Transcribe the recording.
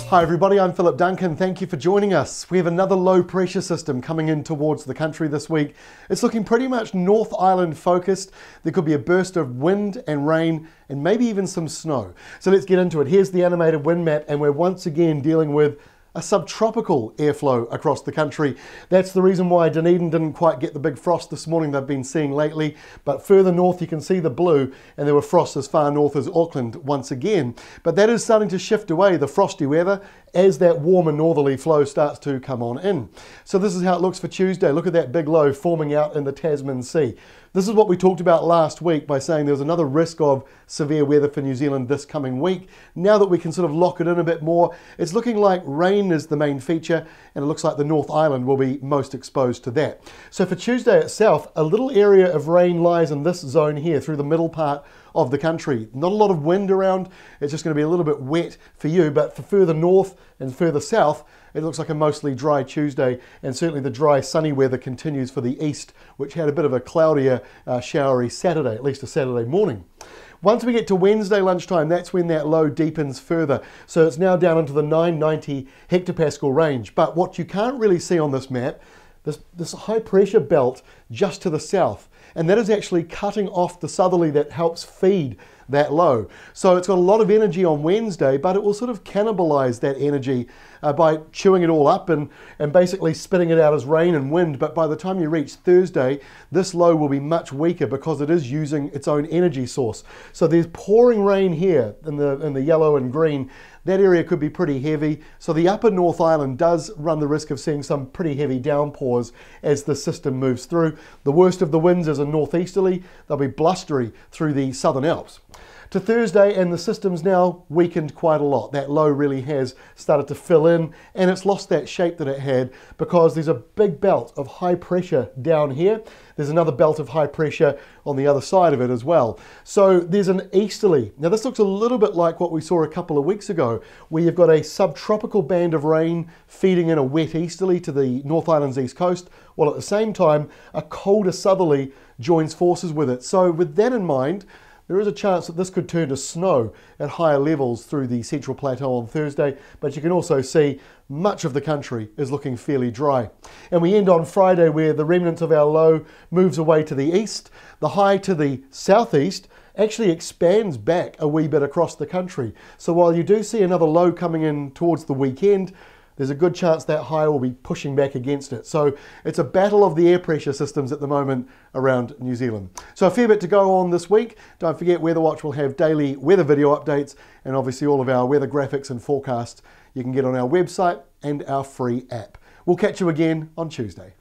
Hi everybody, I'm Philip Duncan. Thank you for joining us. We have another low pressure system coming in towards the country this week. It's looking pretty much North Island focused. There could be a burst of wind and rain and maybe even some snow. So let's get into it. Here's the animated wind map, and we're once again dealing with a subtropical airflow across the country. That's the reason why Dunedin didn't quite get the big frost this morning they've been seeing lately. But further north you can see the blue, and there were frosts as far north as Auckland once again. But that is starting to shift away, the frosty weather, as that warmer northerly flow starts to come on in. So this is how it looks for Tuesday. Look at that big low forming out in the Tasman Sea. This is what we talked about last week by saying there was another risk of severe weather for New Zealand this coming week. Now that we can sort of lock it in a bit more, it's looking like rain is the main feature, and it looks like the North Island will be most exposed to that. So for Tuesday itself, a little area of rain lies in this zone here through the middle part of the country. Not a lot of wind around, it's just going to be a little bit wet for you, but for further north and further south, it looks like a mostly dry Tuesday, and certainly the dry sunny weather continues for the east, which had a bit of a cloudier, showery Saturday, at least a Saturday morning. Once we get to Wednesday lunchtime, that's when that low deepens further. So it's now down into the 990 hectopascal range. But what you can't really see on this map, this high pressure belt just to the south, and that is actually cutting off the southerly that helps feed that low. So it's got a lot of energy on Wednesday, but it will sort of cannibalize that energy by chewing it all up and basically spitting it out as rain and wind. But by the time you reach Thursday, this low will be much weaker because it is using its own energy source. So there's pouring rain here in the yellow and green. That area could be pretty heavy. So the upper North Island does run the risk of seeing some pretty heavy downpours as the system moves through. The worst of the winds is a northeasterly. They'll be blustery through the Southern Alps. To Thursday, and the system's now weakened quite a lot. That low really has started to fill in, and it's lost that shape that it had because there's a big belt of high pressure down here. There's another belt of high pressure on the other side of it as well. So there's an easterly. Now this looks a little bit like what we saw a couple of weeks ago, where you've got a subtropical band of rain feeding in a wet easterly to the North Island's east coast, while at the same time a colder southerly joins forces with it. So with that in mind, there is a chance that this could turn to snow at higher levels through the Central Plateau on Thursday, but you can also see much of the country is looking fairly dry. And we end on Friday where the remnant of our low moves away to the east. The high to the southeast actually expands back a wee bit across the country. So while you do see another low coming in towards the weekend, there's a good chance that high will be pushing back against it. So it's a battle of the air pressure systems at the moment around New Zealand. So a fair bit to go on this week. Don't forget, Weather Watch will have daily weather video updates, and obviously all of our weather graphics and forecasts you can get on our website and our free app. We'll catch you again on Tuesday.